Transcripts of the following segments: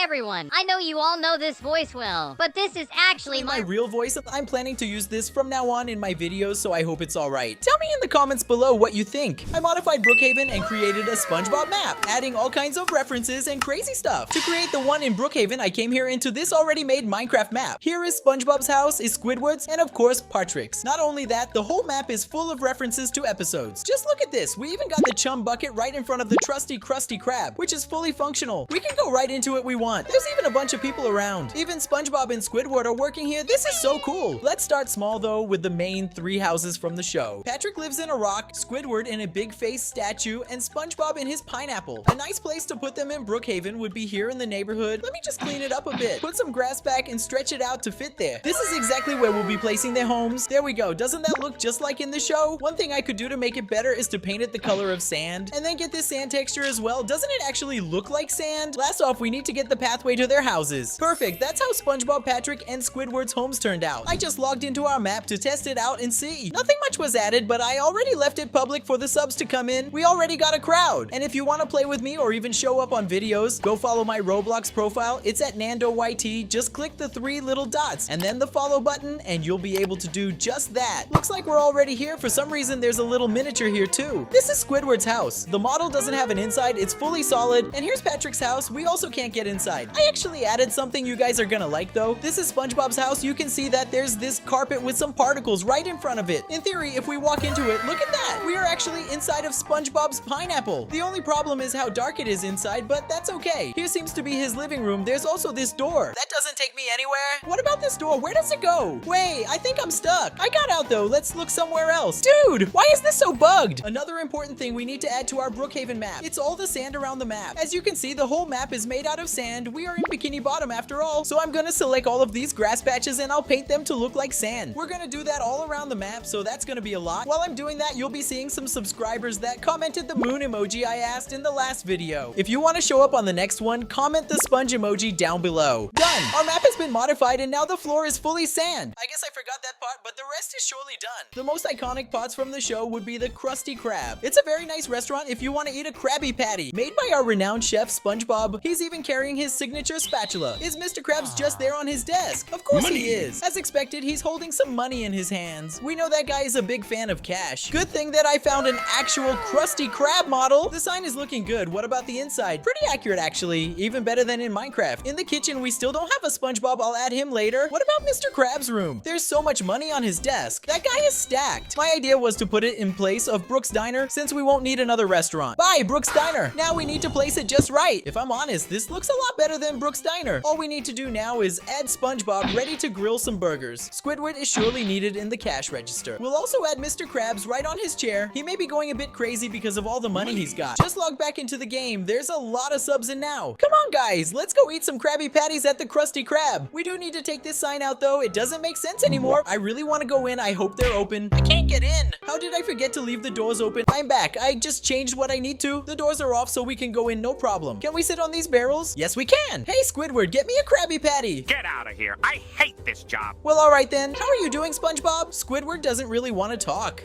everyone, I know you all know this voice well, but this is actually my real voice. I'm planning to use this from now on in my videos, so I hope it's alright. Tell me in the comments below what you think. I modified Brookhaven and created a SpongeBob map, adding all kinds of references and crazy stuff. To create the one in Brookhaven, I came here into this already made Minecraft map. Here is SpongeBob's house, is Squidward's, and of course, Patrick's. Not only that, the whole map is full of references to episodes. Just look at this. We even got the chum bucket right in front of the trusty Krusty Krab, which is fully functional. We can go right into it we want. There's even a bunch of people around. Even SpongeBob and Squidward are working here. This is so cool. Let's start small though with the main 3 houses from the show. Patrick lives in a rock, Squidward in a big face statue, and SpongeBob in his pineapple. A nice place to put them in Brookhaven would be here in the neighborhood. Let me just clean it up a bit. Put some grass back and stretch it out to fit there. This is exactly where we'll be placing their homes. There we go. Doesn't that look just like in the show? One thing I could do to make it better is to paint it the color of sand and then get this sand texture as well. Doesn't it actually look like sand? Last off, we need to get the pathway to their houses. Perfect. That's how SpongeBob, Patrick, and Squidward's homes turned out. I just logged into our map to test it out and see. Nothing much was added, but I already left it public for the subs to come in. We already got a crowd. And if you want to play with me or even show up on videos, go follow my Roblox profile. It's at NanndoYT. Just click the 3 little dots and then the follow button and you'll be able to do just that. Looks like we're already here. For some reason, there's a little miniature here too. This is Squidward's house. The model doesn't have an inside. It's fully solid. And here's Patrick's house. We also can't get inside. I actually added something you guys are gonna like though. This is SpongeBob's house. You can see that there's this carpet with some particles right in front of it. In theory, if we walk into it, look at that. We are actually inside of SpongeBob's pineapple. The only problem is how dark it is inside, but that's okay. Here seems to be his living room. There's also this door. That doesn't take me anywhere. What about this door? Where does it go? Wait, I think I'm stuck. I got out though. Let's look somewhere else. Dude, why is this so bugged? Another important thing we need to add to our Brookhaven map. It's all the sand around the map. As you can see, the whole map is made out of sand. We are in Bikini Bottom after all. So I'm gonna select all of these grass patches and I'll paint them to look like sand. We're gonna do that all around the map, so that's gonna be a lot. While I'm doing that, you'll be seeing some subscribers that commented the moon emoji I asked in the last video. If you want to show up on the next one, comment the sponge emoji down below. Done! Our map has been modified and now the floor is fully sand. I guess I forgot that part, but the rest is surely done. The most iconic pots from the show would be the Krusty Krab. It's a very nice restaurant if you want to eat a Krabby Patty. Made by our renowned chef, SpongeBob. He's even carrying his signature spatula. Is Mr. Krabs just there on his desk? Of course he is. As expected, he's holding some money in his hands. We know that guy is a big fan of cash. Good thing that I found an actual Krusty Krab model. The sign is looking good. What about the inside? Pretty accurate actually, even better than in Minecraft. In the kitchen, we still don't have a SpongeBob. I'll add him later. What about Mr. Krabs' room? There's so much money on his desk. That guy is stacked. My idea was to put it in place of Brooks Diner since we won't need another restaurant. Bye, Brooks Diner. Now we need to place it just right. If I'm honest, this looks a lot better than Brooks Diner. All we need to do now is add SpongeBob ready to grill some burgers. Squidward is surely needed in the cash register. We'll also add Mr. Krabs right on his chair. He may be going a bit crazy because of all the money he's got. Just log back into the game. There's a lot of subs in now. Come on, guys. Let's go eat some Krabby Patties at the Krusty Krab. We do need to take this sign out, though. It doesn't make sense anymore. I really want to go in. I hope they're open. I can't get in. How did I forget to leave the doors open? I'm back. I just changed what I need to. The doors are off, so we can go in no problem. Can we sit on these barrels? Yes, we can. Hey, Squidward, get me a Krabby Patty. Get out of here. I hate this job. Well, all right then. How are you doing, SpongeBob? Squidward doesn't really want to talk.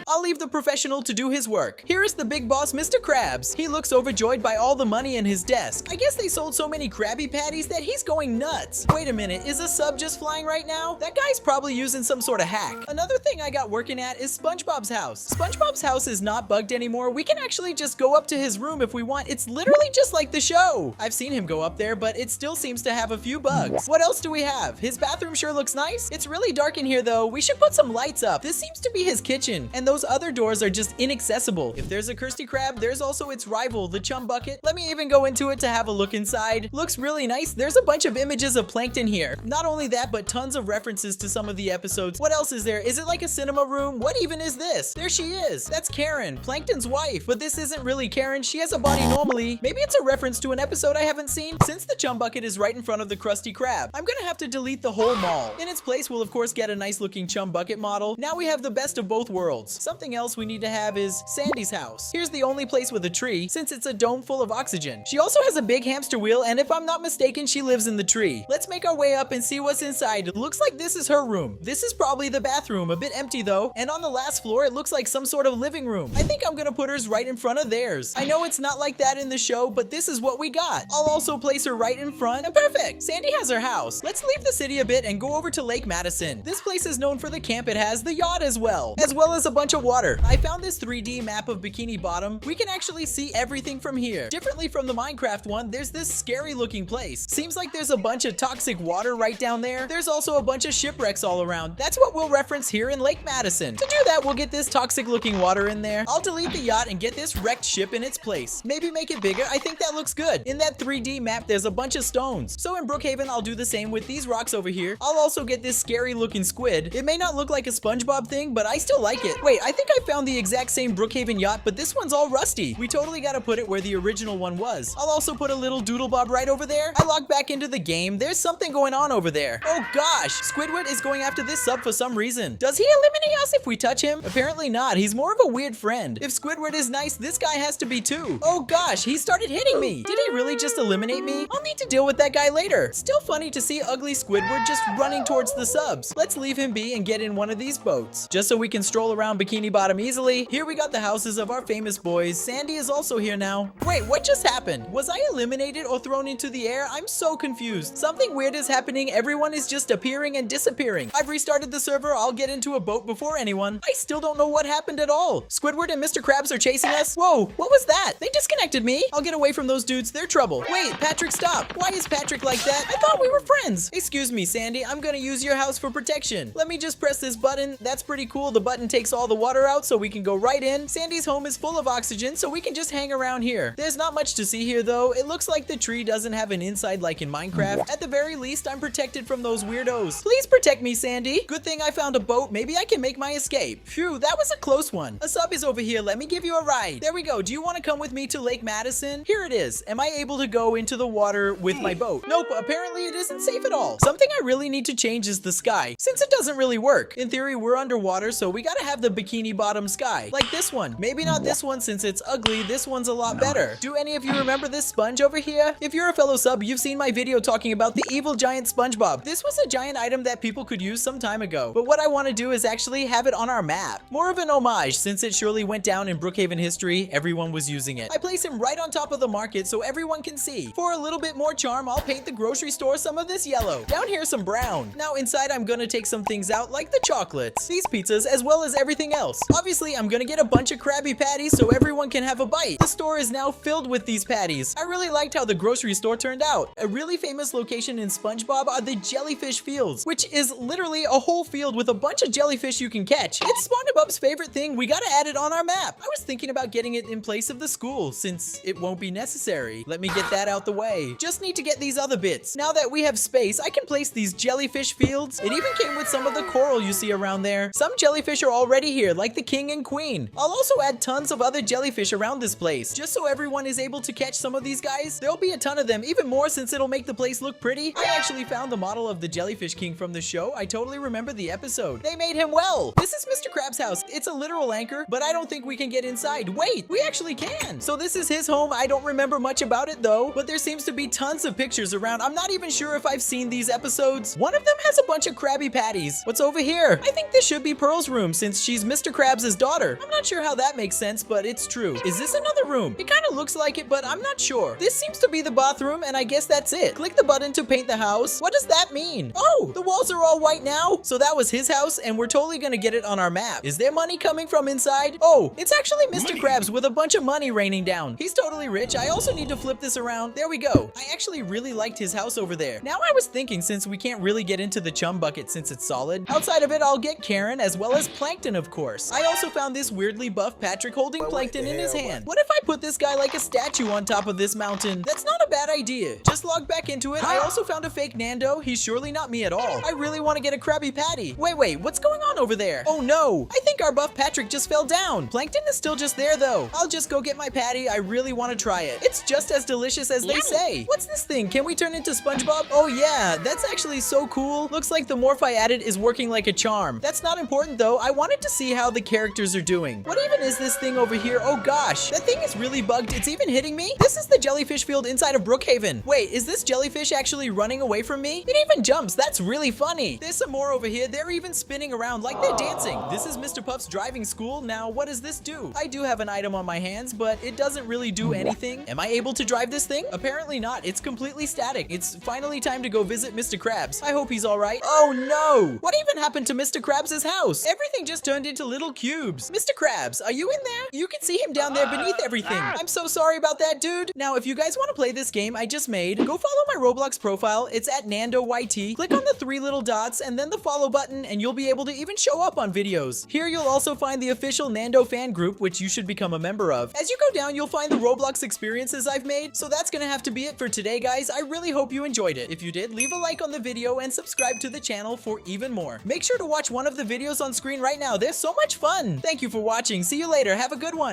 I'll leave the professional to do his work. Here is the big boss, Mr. Krabs. He looks overjoyed by all the money in his desk. I guess they sold so many Krabby Patties that he's going nuts. Wait a minute, is a sub just flying right now? That guy's probably using some sort of hack. Another thing I got working at is SpongeBob's house. SpongeBob's house is not bugged anymore. We can actually just go up to his room if we want. It's literally just like the show. I've seen him go up there, but it still seems to have a few bugs. What else do we have? His bathroom sure looks nice. It's really dark in here though. We should put some lights up. This seems to be his kitchen, and those other doors are just inaccessible. If there's a Krusty Krab, there's also its rival, the Chum Bucket. Let me even go into it to have a look inside. Looks really nice. There's a bunch of images of Plankton here. Not only that, but tons of references to some of the episodes. What else is there? Is it like a cinema room? What even is this? There she is. That's Karen, Plankton's wife. But this isn't really Karen. She has a body normally. Maybe it's a reference to an episode I haven't seen. Since the Chum Bucket is right in front of the Krusty Krab, I'm gonna have to delete the whole mall. In its place, we'll of course get a nice looking Chum Bucket model. Now we have the best of both worlds. Something else we need to have is Sandy's house. Here's the only place with a tree, since it's a dome full of oxygen. She also has a big hamster wheel, and if I'm not mistaken, she lives in the tree. Let's make our way up and see what's inside. It looks like this is her room. This is probably the bathroom, a bit empty though. And on the last floor, it looks like some sort of living room. I think I'm gonna put hers right in front of theirs. I know it's not like that in the show, but this is what we got. I'll also place her right in front, and perfect. Sandy has her house. Let's leave the city a bit and go over to Lake Madison. This place is known for the camp it has, the yacht as well as a bunch of water. I found this 3D map of Bikini Bottom. We can actually see everything from here. Differently from the Minecraft one, there's this scary looking place. Seems like there's a bunch of toxic water right down there. There's also a bunch of shipwrecks all around. That's what we'll reference here in Lake Madison. To do that, we'll get this toxic looking water in there. I'll delete the yacht and get this wrecked ship in its place. Maybe make it bigger. I think that looks good. In that 3D map, there's a bunch of stones. So in Brookhaven, I'll do the same with these rocks over here. I'll also get this scary looking squid. It may not look like a SpongeBob thing, but I still like it. Wait, I think I found the exact same Brookhaven yacht, but this one's all rusty. We totally gotta put it where the original one was. I'll also put a little doodle bob right over there. I logged back into the game. There's something going on over there. Oh gosh, Squidward is going after this sub for some reason. Does he eliminate us if we touch him? Apparently not. He's more of a weird friend. If Squidward is nice, this guy has to be too. Oh gosh, he started hitting me. Did he really just eliminate me? I'll need to deal with that guy later. Still funny to see ugly Squidward just running towards the subs. Let's leave him be and get in one of these boats, just so we can stroll around Bikini Bottom easily. Here we got the houses of our famous boys. Sandy is also here now. Wait, what just happened? Was I eliminated or thrown into the air? I'm so confused. Something weird is happening. Everyone is just appearing and disappearing. I've restarted the server. I'll get into a boat before anyone. I still don't know what happened at all. Squidward and Mr. Krabs are chasing us. Whoa, what was that? They disconnected me. I'll get away from those dudes. They're trouble. Wait, Patrick, stop. Why is Patrick like that? I thought we were friends. Excuse me, Sandy. I'm gonna use your house for protection. Let me just press this button. That's pretty cool. The button takes all the water out so we can go right in. Sandy's home is full of oxygen, so we can just hang around here. There's not much to see here though. It looks like the tree doesn't have an inside like in Minecraft. At the very least, I'm protected from those weirdos. Please protect me, Sandy. Good thing I found a boat. Maybe I can make my escape. Phew, that was a close one. A sub is over here. Let me give you a ride. There we go. Do you want to come with me to Lake Madison? Here it is. Am I able to go into the water with my boat? Nope, apparently it isn't safe at all. Something I really need to change is the sky, since it doesn't really work. In theory, we're underwater, so we gotta have the Bikini Bottom sky. Like this one. Maybe not this one since it's ugly. This one's a lot better. Do any of you remember this sponge over here? If you're a fellow sub, you've seen my video talking about the evil giant SpongeBob. This was a giant item that people could use some time ago. But what I want to do is actually have it on our map. More of an homage, since it surely went down in Brookhaven history. Everyone was using it. I place him right on top of the market so everyone can see. For a little bit more charm, I'll paint the grocery store some of this yellow. Down here some brown. Now inside I'm gonna take some things out like the chocolates, these pizzas, as well as everything else. Obviously I'm gonna get a bunch of Krabby Patties so everyone can have a bite. The store is now filled with these patties. I really liked how the grocery store turned out. A really famous location in SpongeBob are the jellyfish fields, which is literally a whole field with a bunch of jellyfish you can catch. It's SpongeBob's favorite thing. We gotta add it on our map. I was thinking about getting it in place of the school since it won't be necessary. Let me get that out the way. Just need to get these other bits. Now that we have space, I can place these jellyfish fields. It even came with some of the coral you see around there. Some jellyfish are already here, like the king and queen. I'll also add tons of other jellyfish around this place, just so everyone is able to catch some of these guys. There'll be a ton of them, even more since it'll make the place look pretty. I actually found the model of the jellyfish king from the show. I totally remember the episode. They made him well. This is Mr. Krabs' house. It's a literal anchor, but I don't think we can get inside. Wait, we actually can. So this is his home. I don't remember much about it though, but there seems to be tons of pictures around. I'm not even sure if I've seen these episodes. One of them has a bunch of Krabby Patties. What's over here? I think this should be Pearl's room since she's Mr. Krabs' daughter. I'm not sure how that makes sense, but it's true. Is this another room? It kind of looks like it, but I'm not sure. This seems to be the bathroom, and I guess that's it. Click the button to paint the house. What does that mean? Oh, the walls are all white now. So that was his house, and we're totally gonna get it on our map. Is there money coming from inside? Oh, it's actually Mr. Krabs with a bunch of money raining down. He's totally rich. I also need to flip this around. There we go. I actually really liked his house over there. Now I was thinking, since we can't really get into the chum bucket since it's solid, outside of it I'll get Karen as well as Plankton, of course. I also found this weirdly buff Patrick holding Plankton in his hand. What if I put this guy like a statue on top of this mountain? That's not a bad idea. Just log back into it. I also found a fake Nando. He's surely not me at all. I really want to get a Krabby Patty. Wait, what's going on over there? Oh no, I think our buff Patrick just fell down. Plankton is still just there though. I'll just go get my patty. I really want to try it. It's just as delicious as they say. What's this thing? Can we turn into SpongeBob? Oh yeah, that's actually so cool. Looks like the morph I added is working like a charm. That's not important though. I wanted to see how the characters are doing. What even is this thing over here? Oh gosh, that thing is really bugged. It's even hitting me. This is the jellyfish field inside of Brookhaven. Wait, is this jellyfish actually running away from me? It even jumps. That's really funny. There's some more over here. They're even spinning around like they're dancing. This is Mr. Puff's driving school. Now, what does this do? I do have an item on my hands, but it doesn't really do anything. Am I able to drive this thing? Apparently not. It's completely static. It's finally time to go visit Mr. Krabs. I hope he's all right. Oh no! What even happened to Mr. Krabs' house? Everything just turned into little cubes. Mr. Krabs, are you in there? You can see him down there beneath everything. I'm so sorry about that, dude. Now, if you guys want to play this game I just made, go follow my Roblox profile. It's at NanndoYT. Click on the 3 little dots and then the follow button, and you'll be able to even show up on videos. Here you'll also find the official Nando fan group, which you should become a member of. As you go down, you'll find the Roblox experiences I've made. So that's gonna have to be it for today, guys. I really hope you enjoyed it. If you did, leave a like on the video and subscribe to the channel for even more. Make sure to watch one of the videos on screen right now. They're so much fun. Thank you for watching. See you later. Have a good one.